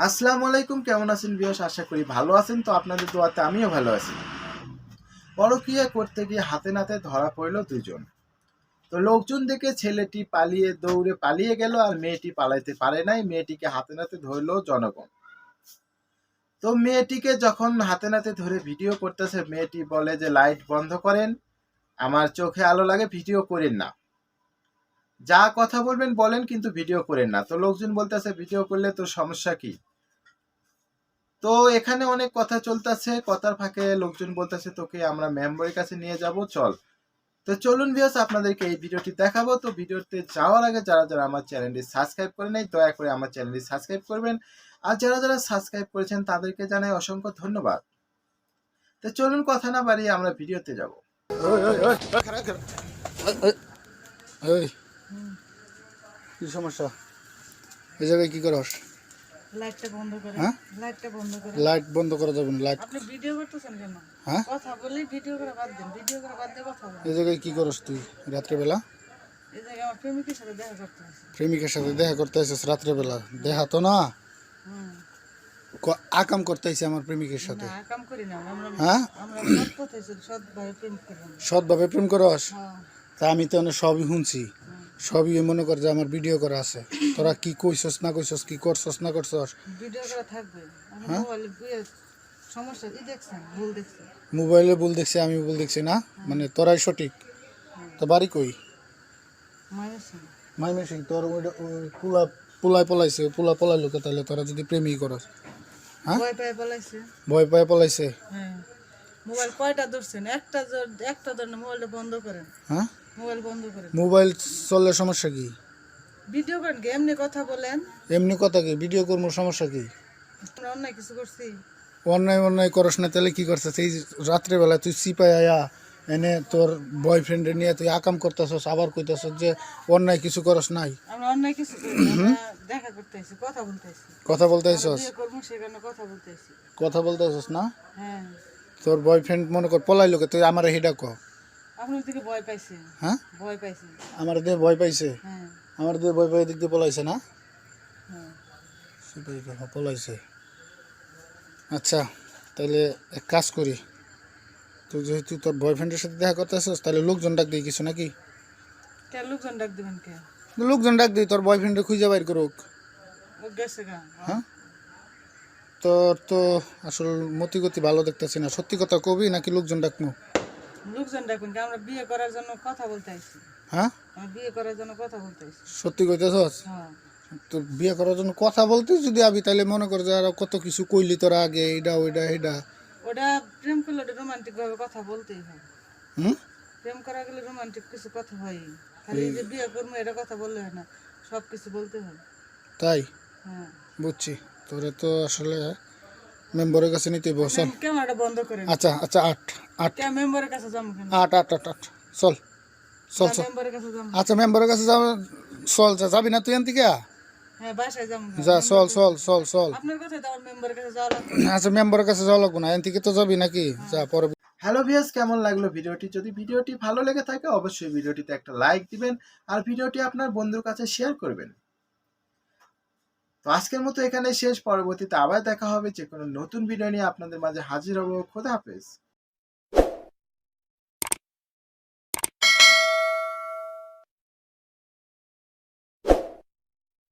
আসসালামু আলাইকুম, কেমন আছেন ভিউয়ার্স? আশা করি ভালো আছেন। তো আপনাদের দোয়াতে আমিও ভালো আছি। পরকীয়া করতে গিয়ে হাতে নাতে ধরা পড়ল দুজন। তো লোকজন দেখে ছেলেটি দৌড়ে পালিয়ে গেল, আর মেয়েটি পালাইতে পারে নাই। মেয়েটিকে হাতে নাতে ধরলো জনগণ। তো মেয়েটিকে যখন হাতে নাতে ধরে ভিডিও করতেছে, মেয়েটি বলে যে লাইট বন্ধ করেন, আমার চোখে আলো লাগে, ভিডিও করেন না। যা কথা বলবেন বলেন, কিন্তু ভিডিও করেন না। তো লোকজন বলতেছে ভিডিও করলে তোর সমস্যা কি? তো এখানে অনেক কথা চলতেছে, কথার ফাঁকে লোকজন বলতেছে তোকে আমরা মেম্বারের কাছে নিয়ে যাব, চল। তো চলুন ভিউয়ার্স, আপনাদেরকে এই ভিডিওটি দেখাবো। তো ভিডিওতে যাওয়ার আগে যারা যারা আমার চ্যানেলটি সাবস্ক্রাইব করে নাই, দয়া করে আমার চ্যানেলটি সাবস্ক্রাইব করবেন। আর যারা যারা সাবস্ক্রাইব করেছেন তাদেরকে জানাই অসংখ্য ধন্যবাদ। তো চলুন কথা না বাড়িয়ে আমরা ভিডিওতে যাব। কি সমস্যা? এই জায়গায় কি করস? লাইটটা বন্ধ করে। হ্যাঁ, লাইটটা বন্ধ করে। লাইট বন্ধ করা যাবে না। লাইট আপনি ভিডিও করতেছেন কেন? হ্যাঁ, কথা বলেই ভিডিও করে বাদ দেন। ভিডিও করে বাদ দিয়ে কথা বলেন। এই জায়গায় কি করস তুই রাত্রেবেলা? এই জায়গায় আমার প্রেমিকের সাথে দেখা করতে আছে। প্রেমিকের সাথে দেখা করতে আসিস রাত্রেবেলা? দেখা তো না, হুম। আকাম করতে আইসি আমার প্রেমিকের সাথে। না, কাম করি না আমরা। হ্যাঁ, আমরা সৎ পথে চলি, সৎভাবে প্রেম করি। সৎভাবে প্রেম করস? হ্যাঁ। তা আমি তো অনেক সবই শুনছি, সবই মনে কর যে আমার ভিডিও করা আছে। তোরা কি কইছস না কইছস, কি করছস না করছস? ভিডিও করা থাকবে। আমি হ্যাঁ? মোবাইলে সমস্যা কি দেখছেন? ভুল দেখছেন। মোবাইলে ভুল দেখছি, আমি ভুল দেখছি না? মানে তোরাই সঠিক? তো বাড়ি কই? মাইনেছেন। মাইমে সিং তোর পুলা পুলাই পলাইছে, পুলা পলাইলো কে? তাহলে তোরা যদি প্রেমই করস? হ্যাঁ, ভয় পেয়ে পলাইছে। ভয় পায় পলাইছে? হ্যাঁ। মোবাইল কয়টা ধরছেন? একটা ধরে মোবাইলটা বন্ধ করেন। হ্যাঁ, মোবাইল বন্ধ করেন। মোবাইল চললে সমস্যা কি? ভিডিও করেন, এমনি কথা বলেন। এমনি কথা কি? ভিডিও করবো, সমস্যা কি? আমরা অন্যায় কিছু করছি? অন্যায় অন্যায় করস না, তাহলে কি করছিস? এই রাত্রেবেলা তুই সিপাই আয়া এনে তোর বয়ফ্রেন্ডে নিয়ে তুই আকাম করতেছস, আবার কইতেছস যে অন্যায় কিছু করস নাই। আমরা অন্যায় কিছু করি না, আমরা দেখা করতে আইছি, কথা বলতে আইছি। কথা বলতে আইসস? বিয়ে করবো সেখানে কথা বলতে আইছি। কথা বলতে আইসস না? হ্যাঁ। তোর বয়ফ্রেন্ড মনে কর পলাইলো কে? তুই আমার হেডা ক। আপনার দিকে ভয় পাইছে? হ্যাঁ, ভয় পাইছে। আমার দিয়ে ভয় পাইছে? হ্যাঁ। আমার দিয়ে ভয় পাই দিক দিয়ে পলাইছে না? হ্যাঁ। সিপাই পলাইছে। আচ্ছা, তাহলে এক কাজ করি, তুই যেহেতু তোর বয়ফ্রেন্ডের সাথে দেখা করতে আসছিস, তাহলে লোকজন ডাক দিই কিছু নাকি? কে লোকজন ডাক দিবেন কে? লোকজন ডাক দিই, তোর বয়ফ্রেন্ডে খুঁজে বাইর করুক। ও গেছে গা। হ্যাঁ, তোর তো আসল মতিগতি ভালো দেখতেছি না। সত্যি কথা কবি নাকি লোকজন ডাকবো? লোকজন ডাকবেন কে? আমরা বিয়ে করার জন্য কথা বলতে আইছি। হ্যাঁ, আমরা বিয়ে করার জন্য কথা বলতে আইছি। সত্যি কইতেছস? হ্যাঁ। তো বিয়ে করার জন্য কথা বলতে যদি আবি, তাহলে মনে কর যে আরো কত কিছু কইলি তোরা আগে, এইটা ওইটা এইটা। ওটা প্রেম করলে ওটা রোমান্টিক ভাবে কথা বলতেই হয়। হুম, প্রেম করা গেলে রোমান্টিক কিছু কথা হয়। খালি যে বিয়ে করবো এটা কথা বললে হয় না, সব কিছু বলতে হয়। তাই হ্যাঁ। বুঝছি। তোরে তো আসলে মেম্বারের কাছে নিতে বসল। ক্যামেরাটা বন্ধ করেন। আচ্ছা আচ্ছা, আট আট মেম্বারের কাছে যাবো কেন? আট আট আট আট চল চল চল। মেম্বারের কাছে যাবো। আচ্ছা, মেম্বারের কাছে যাব। চল, যাবি না তুই এনতিকে? হ্যাঁ, বাসায় যাবো। যা, চল চল চল চল। আপনার কথাই তো আমার মেম্বারের কাছে যাওয়া লাগবে। আচ্ছা, মেম্বারের কাছে যাওয়া লাগবো না, এনতিকে তো যাবি নাকি? যা পরে। হ্যালো ভিউয়ার্স, কেমন লাগলো ভিডিওটি? যদি ভিডিওটি ভালো লেগে থাকে অবশ্যই ভিডিওটিতে একটা লাইক দিবেন, আর ভিডিওটি আপনার বন্ধুর কাছে শেয়ার করবেন। তো আজকের মতো এখানে শেষ। পরবর্তীতে আবার দেখা হবে যে কোনো নতুন ভিডিও নিয়ে আপনাদের মাঝে হাজির হব। খোদা হাফেজ।